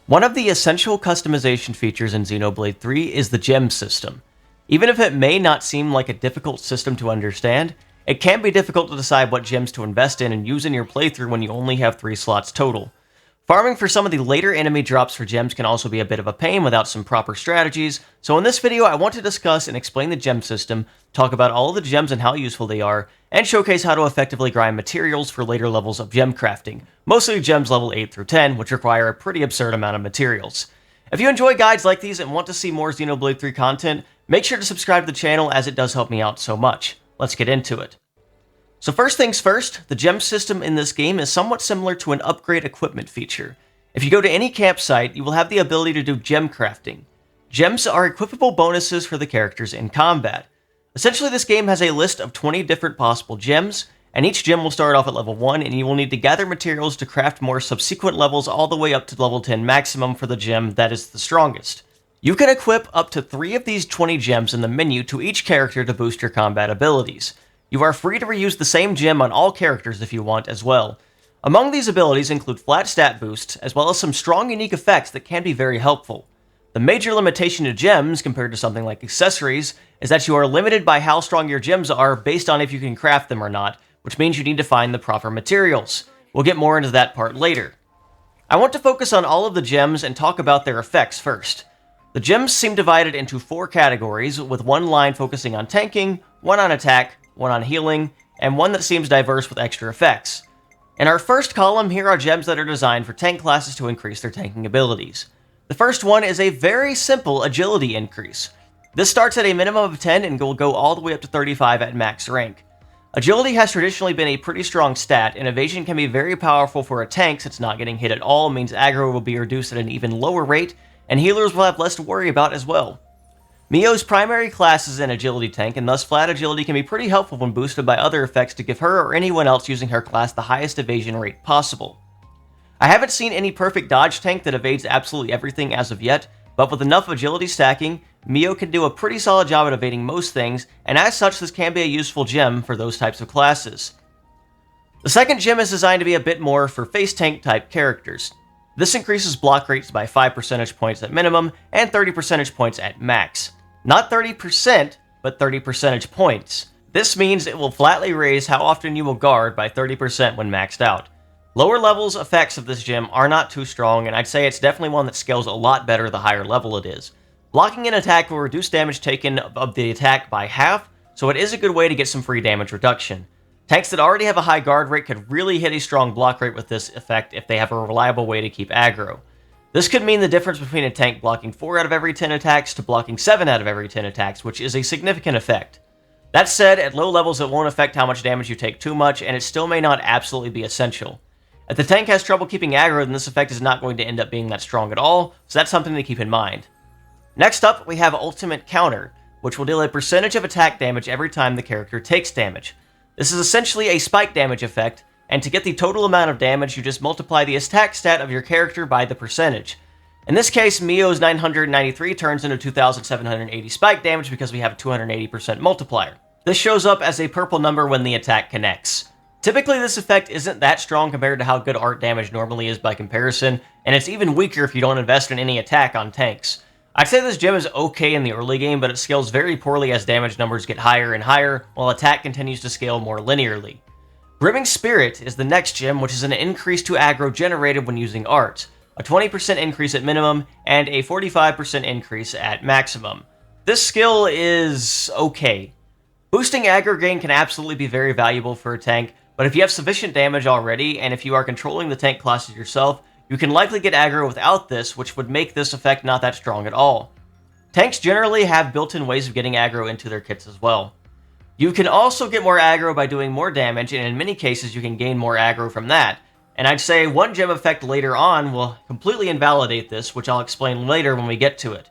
One of the essential customization features in Xenoblade 3 is the gem system. Even if it may not seem like a difficult system to understand, it can be difficult to decide what gems to invest in and use in your playthrough when you only have 3 slots total. Farming for some of the later enemy drops for gems can also be a bit of a pain without some proper strategies, so in this video I want to discuss and explain the gem system, talk about all of the gems and how useful they are, and showcase how to effectively grind materials for later levels of gem crafting, mostly gems level 8 through 10, which require a pretty absurd amount of materials. If you enjoy guides like these and want to see more Xenoblade 3 content, make sure to subscribe to the channel as it does help me out so much. Let's get into it. So first things first, the gem system in this game is somewhat similar to an upgrade equipment feature. If you go to any campsite, you will have the ability to do gem crafting. Gems are equipable bonuses for the characters in combat. Essentially, this game has a list of 20 different possible gems, and each gem will start off at level 1, and you will need to gather materials to craft more subsequent levels all the way up to level 10 maximum for the gem that is the strongest. You can equip up to 3 of these 20 gems in the menu to each character to boost your combat abilities. You are free to reuse the same gem on all characters if you want as well. Among these abilities include flat stat boosts, as well as some strong unique effects that can be very helpful. The major limitation to gems, compared to something like accessories, is that you are limited by how strong your gems are based on if you can craft them or not, which means you need to find the proper materials. We'll get more into that part later. I want to focus on all of the gems and talk about their effects first. The gems seem divided into 4 categories, with one line focusing on tanking, one on attack, one on healing, and one that seems diverse with extra effects. In our first column, here are gems that are designed for tank classes to increase their tanking abilities. The first one is a very simple agility increase. This starts at a minimum of 10 and will go all the way up to 35 at max rank. Agility has traditionally been a pretty strong stat, and evasion can be very powerful for a tank since not getting hit at all means aggro will be reduced at an even lower rate, and healers will have less to worry about as well. Mio's primary class is an agility tank, and thus flat agility can be pretty helpful when boosted by other effects to give her or anyone else using her class the highest evasion rate possible. I haven't seen any perfect dodge tank that evades absolutely everything as of yet, but with enough agility stacking, Mio can do a pretty solid job at evading most things, and as such this can be a useful gem for those types of classes. The second gem is designed to be a bit more for face tank type characters. This increases block rates by 5 percentage points at minimum and 30 percentage points at max. Not 30%, but 30 percentage points. This means it will flatly raise how often you will guard by 30% when maxed out. Lower levels effects of this gem are not too strong, and I'd say it's definitely one that scales a lot better the higher level it is. Blocking an attack will reduce damage taken of the attack by half, so it is a good way to get some free damage reduction. Tanks that already have a high guard rate could really hit a strong block rate with this effect if they have a reliable way to keep aggro. This could mean the difference between a tank blocking 4 out of every 10 attacks to blocking 7 out of every 10 attacks, which is a significant effect. That said, at low levels it won't affect how much damage you take too much, and it still may not absolutely be essential. If the tank has trouble keeping aggro, then this effect is not going to end up being that strong at all, so that's something to keep in mind. Next up, we have Ultimate Counter, which will deal a percentage of attack damage every time the character takes damage. This is essentially a spike damage effect, and to get the total amount of damage, you just multiply the attack stat of your character by the percentage. In this case, Mio's 993 turns into 2,780 spike damage because we have a 280% multiplier. This shows up as a purple number when the attack connects. Typically, this effect isn't that strong compared to how good art damage normally is by comparison, and it's even weaker if you don't invest in any attack on tanks. I'd say this gem is okay in the early game, but it scales very poorly as damage numbers get higher and higher, while attack continues to scale more linearly. Brimming Spirit is the next gem, which is an increase to aggro generated when using art, a 20% increase at minimum, and a 45% increase at maximum. This skill is okay. Boosting aggro gain can absolutely be very valuable for a tank, but if you have sufficient damage already, and if you are controlling the tank classes yourself, you can likely get aggro without this, which would make this effect not that strong at all. Tanks generally have built-in ways of getting aggro into their kits as well. You can also get more aggro by doing more damage, and in many cases you can gain more aggro from that. And I'd say one gem effect later on will completely invalidate this, which I'll explain later when we get to it.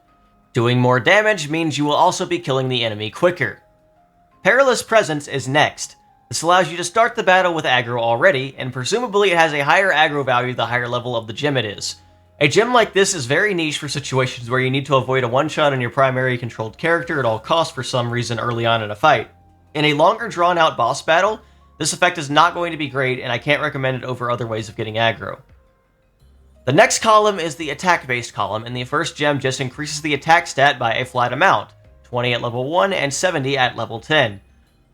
Doing more damage means you will also be killing the enemy quicker. Perilous Presence is next. This allows you to start the battle with aggro already, and presumably it has a higher aggro value the higher level of the gem it is. A gem like this is very niche for situations where you need to avoid a one-shot on your primary controlled character at all costs for some reason early on in a fight. In a longer drawn-out boss battle, this effect is not going to be great, and I can't recommend it over other ways of getting aggro. The next column is the attack-based column, and the first gem just increases the attack stat by a flat amount, 20 at level 1 and 70 at level 10.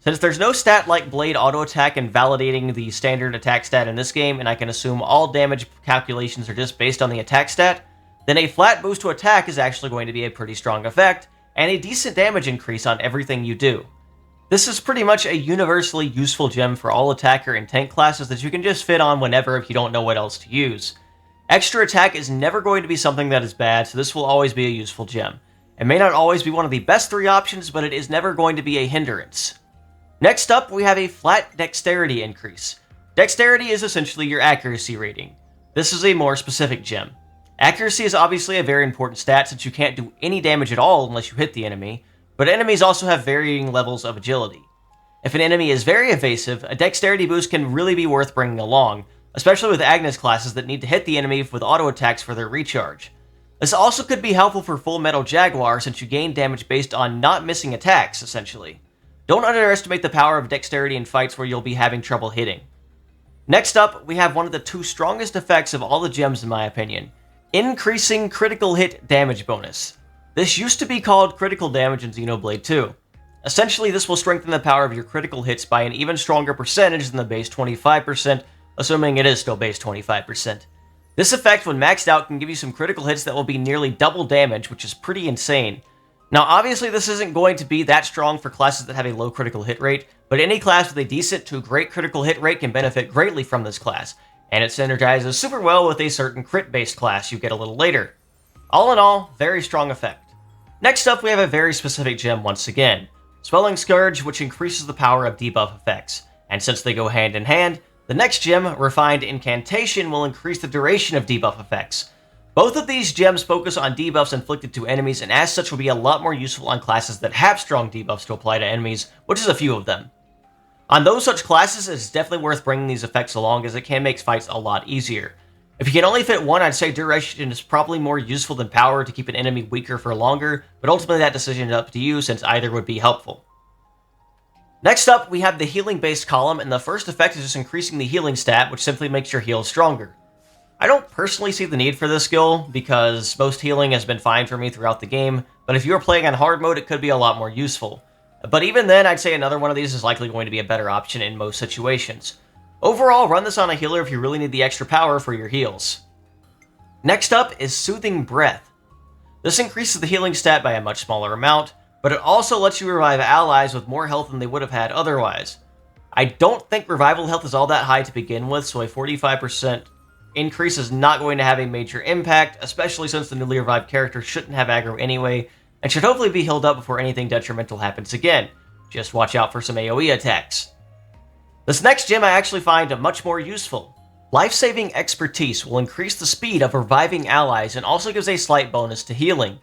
Since there's no stat like Blade Auto Attack invalidating the standard attack stat in this game, and I can assume all damage calculations are just based on the attack stat, then a flat boost to attack is actually going to be a pretty strong effect, and a decent damage increase on everything you do. This is pretty much a universally useful gem for all attacker and tank classes that you can just fit on whenever if you don't know what else to use. Extra attack is never going to be something that is bad, so this will always be a useful gem. It may not always be one of the best 3 options, but it is never going to be a hindrance. Next up, we have a flat dexterity increase. Dexterity is essentially your accuracy rating. This is a more specific gem. Accuracy is obviously a very important stat since you can't do any damage at all unless you hit the enemy, but enemies also have varying levels of agility. If an enemy is very evasive, a dexterity boost can really be worth bringing along, especially with Agnes classes that need to hit the enemy with auto attacks for their recharge. This also could be helpful for Full Metal Jaguar since you gain damage based on not missing attacks, essentially. Don't underestimate the power of dexterity in fights where you'll be having trouble hitting. Next up, we have one of the 2 strongest effects of all the gems in my opinion, increasing critical hit damage bonus. This used to be called critical damage in Xenoblade 2. Essentially, this will strengthen the power of your critical hits by an even stronger percentage than the base 25%, assuming it is still base 25%. This effect, when maxed out, can give you some critical hits that will be nearly double damage, which is pretty insane. Now, obviously, this isn't going to be that strong for classes that have a low critical hit rate, but any class with a decent to great critical hit rate can benefit greatly from this class, and it synergizes super well with a certain crit-based class you get a little later. All in all, very strong effect. Next up, we have a very specific gem once again, Swelling Scourge, which increases the power of debuff effects, and since they go hand in hand, the next gem, Refined Incantation, will increase the duration of debuff effects. Both of these gems focus on debuffs inflicted to enemies, and as such will be a lot more useful on classes that have strong debuffs to apply to enemies, which is a few of them. On those such classes, it's definitely worth bringing these effects along as it can make fights a lot easier. If you can only fit one, I'd say Duration is probably more useful than Power to keep an enemy weaker for longer, but ultimately that decision is up to you since either would be helpful. Next up, we have the healing-based column, and the first effect is just increasing the healing stat, which simply makes your heal stronger. I don't personally see the need for this skill, because most healing has been fine for me throughout the game, but if you're playing on hard mode, it could be a lot more useful. But even then, I'd say another one of these is likely going to be a better option in most situations. Overall, run this on a healer if you really need the extra power for your heals. Next up is Soothing Breath. This increases the healing stat by a much smaller amount, but it also lets you revive allies with more health than they would have had otherwise. I don't think revival health is all that high to begin with, so a 45% increase is not going to have a major impact, especially since the newly revived character shouldn't have aggro anyway, and should hopefully be healed up before anything detrimental happens again. Just watch out for some AoE attacks. This next gem I actually find much more useful. Life-Saving Expertise will increase the speed of reviving allies and also gives a slight bonus to healing.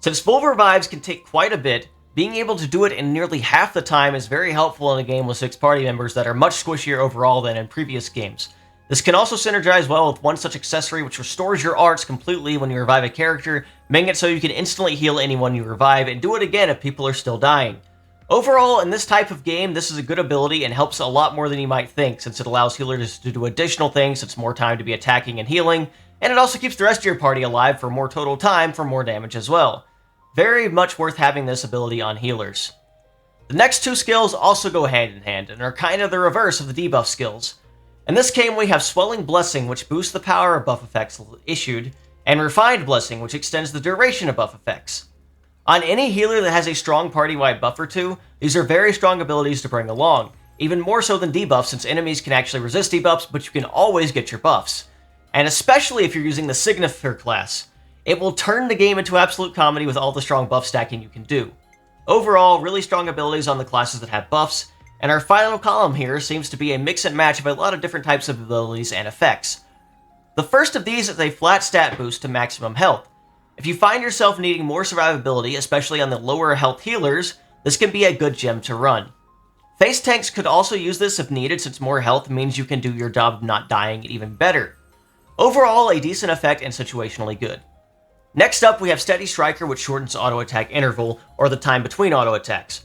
Since full revives can take quite a bit, being able to do it in nearly half the time is very helpful in a game with 6 party members that are much squishier overall than in previous games. This can also synergize well with one such accessory which restores your arts completely when you revive a character, making it so you can instantly heal anyone you revive and do it again if people are still dying. Overall, in this type of game, this is a good ability and helps a lot more than you might think, since it allows healers to do additional things, it's more time to be attacking and healing, and it also keeps the rest of your party alive for more total time for more damage as well. Very much worth having this ability on healers. The next 2 skills also go hand in hand, and are kind of the reverse of the debuff skills. In this game, we have Swelling Blessing, which boosts the power of buff effects issued, and Refined Blessing, which extends the duration of buff effects. On any healer that has a strong party-wide buff or 2, these are very strong abilities to bring along, even more so than debuffs since enemies can actually resist debuffs, but you can always get your buffs. And especially if you're using the Signifier class, it will turn the game into absolute comedy with all the strong buff stacking you can do. Overall, really strong abilities on the classes that have buffs, and our final column here seems to be a mix and match of a lot of different types of abilities and effects. The first of these is a flat stat boost to maximum health. If you find yourself needing more survivability, especially on the lower health healers, this can be a good gem to run. Face tanks could also use this if needed, since more health means you can do your job of not dying even better. Overall, a decent effect and situationally good. Next up, we have Steady Striker, which shortens auto attack interval, or the time between auto attacks.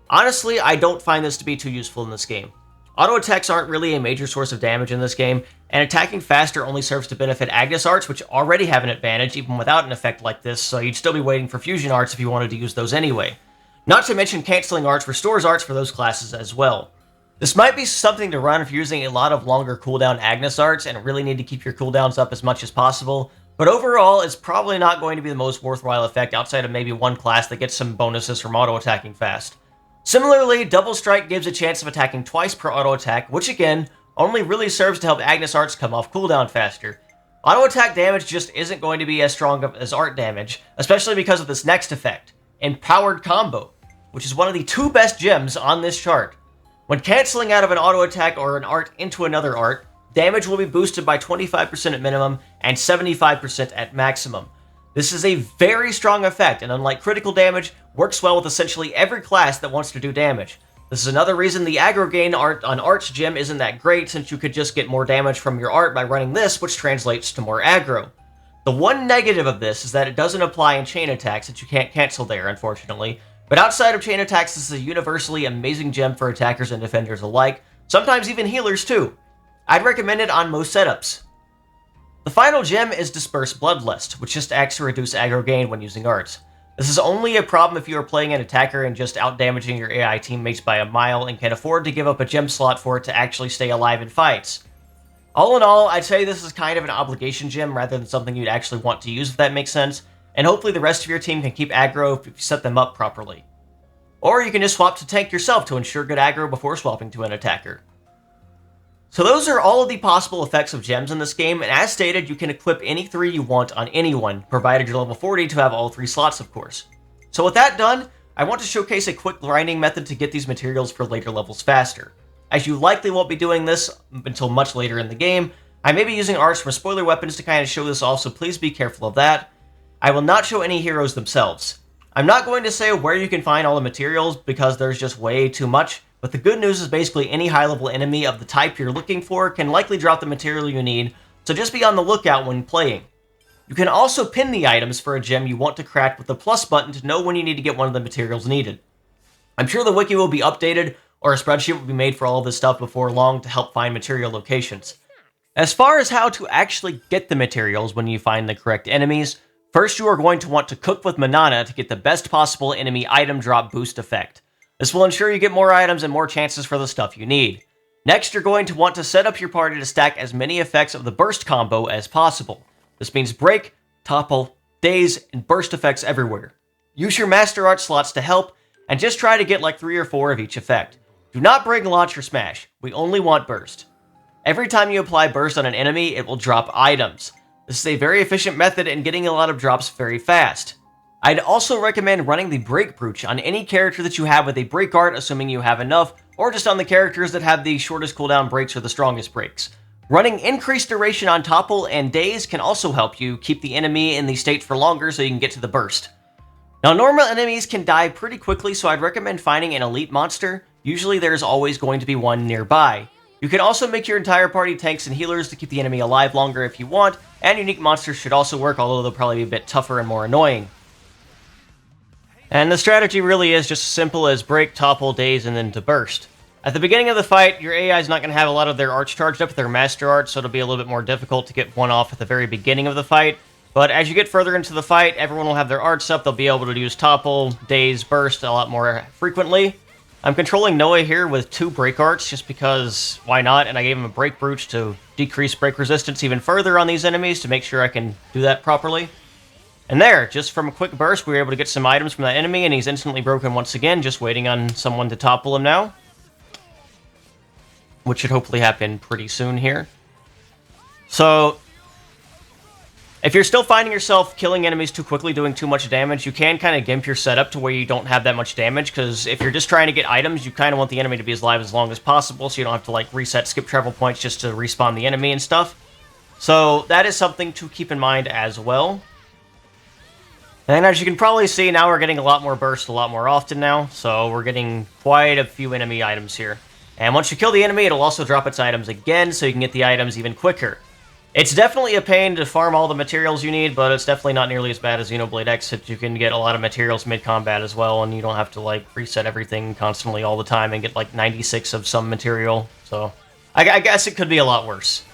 Honestly, I don't find this to be too useful in this game. Auto attacks aren't really a major source of damage in this game, and attacking faster only serves to benefit Agnes Arts, which already have an advantage even without an effect like this, so you'd still be waiting for Fusion Arts if you wanted to use those anyway. Not to mention canceling Arts restores Arts for those classes as well. This might be something to run if you're using a lot of longer cooldown Agnes Arts and really need to keep your cooldowns up as much as possible, but overall it's probably not going to be the most worthwhile effect outside of maybe one class that gets some bonuses from auto-attacking fast. Similarly, Double Strike gives a chance of attacking twice per auto-attack, which again, only really serves to help Agnes Arts come off cooldown faster. Auto-attack damage just isn't going to be as strong as art damage, especially because of this next effect, Empowered Combo, which is one of the 2 best gems on this chart. When canceling out of an auto-attack or an art into another art, damage will be boosted by 25% at minimum and 75% at maximum. This is a very strong effect, and unlike critical damage, works well with essentially every class that wants to do damage. This is another reason the aggro gain art on Art's gem isn't that great, since you could just get more damage from your art by running this, which translates to more aggro. The one negative of this is that it doesn't apply in chain attacks, that you can't cancel there, unfortunately. But outside of chain attacks, this is a universally amazing gem for attackers and defenders alike, sometimes even healers too. I'd recommend it on most setups. The final gem is Disperse Bloodlust, which just acts to reduce aggro gain when using arts. This is only a problem if you are playing an attacker and just out-damaging your AI teammates by a mile and can afford to give up a gem slot for it to actually stay alive in fights. All in all, I'd say this is kind of an obligation gem rather than something you'd actually want to use, if that makes sense, and hopefully the rest of your team can keep aggro if you set them up properly. Or you can just swap to tank yourself to ensure good aggro before swapping to an attacker. So those are all of the possible effects of gems in this game, and as stated, you can equip any 3 you want on anyone, provided you're level 40 to have all 3 slots, of course. So with that done, I want to showcase a quick grinding method to get these materials for later levels faster. As you likely won't be doing this until much later in the game, I may be using arts from spoiler weapons to kind of show this off, so please be careful of that. I will not show any heroes themselves. I'm not going to say where you can find all the materials because there's just way too much, but the good news is basically any high-level enemy of the type you're looking for can likely drop the material you need, so just be on the lookout when playing. You can also pin the items for a gem you want to crack with the plus button to know when you need to get one of the materials needed. I'm sure the wiki will be updated, or a spreadsheet will be made for all of this stuff before long to help find material locations. As far as how to actually get the materials when you find the correct enemies, first you are going to want to cook with Manana to get the best possible enemy item drop boost effect. This will ensure you get more items and more chances for the stuff you need. Next, you're going to want to set up your party to stack as many effects of the burst combo as possible. This means break, topple, daze, and burst effects everywhere. Use your master art slots to help, and just try to get like 3 or 4 of each effect. Do not bring launch or smash, we only want burst. Every time you apply burst on an enemy, it will drop items. This is a very efficient method in getting a lot of drops very fast. I'd also recommend running the Break Brooch on any character that you have with a break art, assuming you have enough, or just on the characters that have the shortest cooldown breaks or the strongest breaks. Running increased duration on topple and daze can also help you keep the enemy in the state for longer so you can get to the burst. Now, normal enemies can die pretty quickly, so I'd recommend finding an elite monster. Usually there's always going to be one nearby. You can also make your entire party tanks and healers to keep the enemy alive longer if you want, and unique monsters should also work, although they'll probably be a bit tougher and more annoying. And the strategy really is just as simple as break, topple, daze, and then to burst. At the beginning of the fight, your AI is not going to have a lot of their arts charged up with their master art, so it'll be a little bit more difficult to get one off at the very beginning of the fight. But as you get further into the fight, everyone will have their arts up, they'll be able to use topple, daze, burst a lot more frequently. I'm controlling Noah here with 2 break arts, just because why not, and I gave him a break brooch to decrease break resistance even further on these enemies to make sure I can do that properly. And there, just from a quick burst, we were able to get some items from that enemy, and he's instantly broken once again, just waiting on someone to topple him now. Which should hopefully happen pretty soon here. So, if you're still finding yourself killing enemies too quickly, doing too much damage, you can kind of gimp your setup to where you don't have that much damage, because if you're just trying to get items, you kind of want the enemy to be as alive as long as possible, so you don't have to like reset skip travel points just to respawn the enemy and stuff. So, that is something to keep in mind as well. And as you can probably see, now we're getting a lot more burst a lot more often now, so we're getting quite a few enemy items here. And once you kill the enemy, it'll also drop its items again, so you can get the items even quicker. It's definitely a pain to farm all the materials you need, but it's definitely not nearly as bad as Xenoblade X. You can get a lot of materials mid-combat as well, and you don't have to like reset everything constantly all the time and get like 96 of some material, so I guess it could be a lot worse.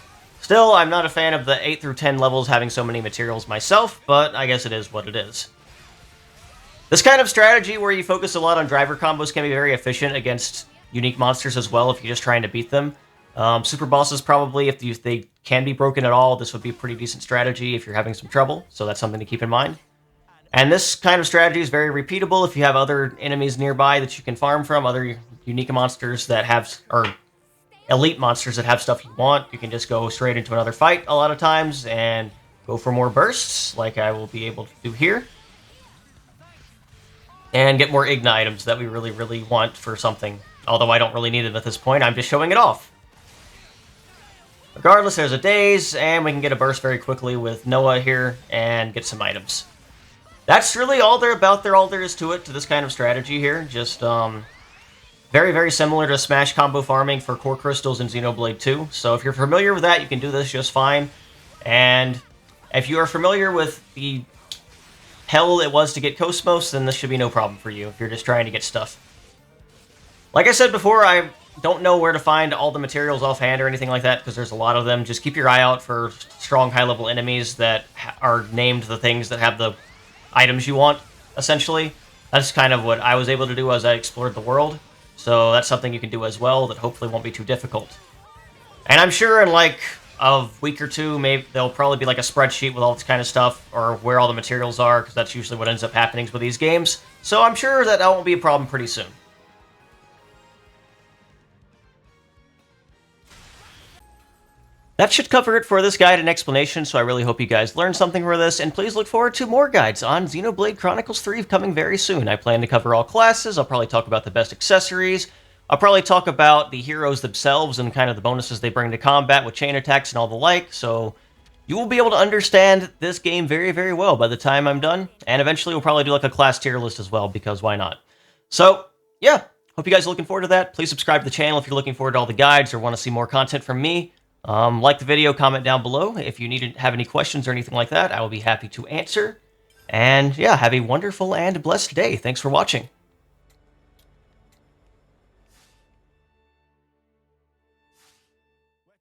Still, I'm not a fan of the 8 through 10 levels having so many materials myself, but I guess it is what it is. This kind of strategy where you focus a lot on driver combos can be very efficient against unique monsters as well if you're just trying to beat them. Super bosses probably, if they can be broken at all, this would be a pretty decent strategy if you're having some trouble, so that's something to keep in mind. And this kind of strategy is very repeatable if you have other enemies nearby that you can farm from, other unique monsters that have, or elite monsters that have stuff you want. You can just go straight into another fight a lot of times and go for more bursts, like I will be able to do here. And get more Igna items that we really, really want for something. Although I don't really need them at this point, I'm just showing it off. Regardless, there's a daze, and we can get a burst very quickly with Noah here and get some items. That's really all there is to it, to this kind of strategy here. Just, very, very similar to Smash combo farming for core crystals in Xenoblade 2. So if you're familiar with that, you can do this just fine. And if you are familiar with the hell it was to get Cosmos, then this should be no problem for you if you're just trying to get stuff. Like I said before, I don't know where to find all the materials offhand or anything like that, because there's a lot of them. Just keep your eye out for strong high-level enemies that are named the things that have the items you want, essentially. That's kind of what I was able to do as I explored the world. So that's something you can do as well that hopefully won't be too difficult. And I'm sure in like a week or two, maybe there'll probably be like a spreadsheet with all this kind of stuff, or where all the materials are, because that's usually what ends up happening with these games. So I'm sure that won't be a problem pretty soon. That should cover it for this guide and explanation, so I really hope you guys learned something from this, and please look forward to more guides on Xenoblade Chronicles 3 coming very soon. I plan to cover all classes, I'll probably talk about the best accessories, I'll probably talk about the heroes themselves and kind of the bonuses they bring to combat with chain attacks and all the like, so you will be able to understand this game very, very well by the time I'm done, and eventually we'll probably do like a class tier list as well, because why not? So, yeah, hope you guys are looking forward to that. Please subscribe to the channel if you're looking forward to all the guides or want to see more content from me. Like the video, comment down below. If you have any questions or anything like that, I will be happy to answer. And yeah, have a wonderful and blessed day. Thanks for watching.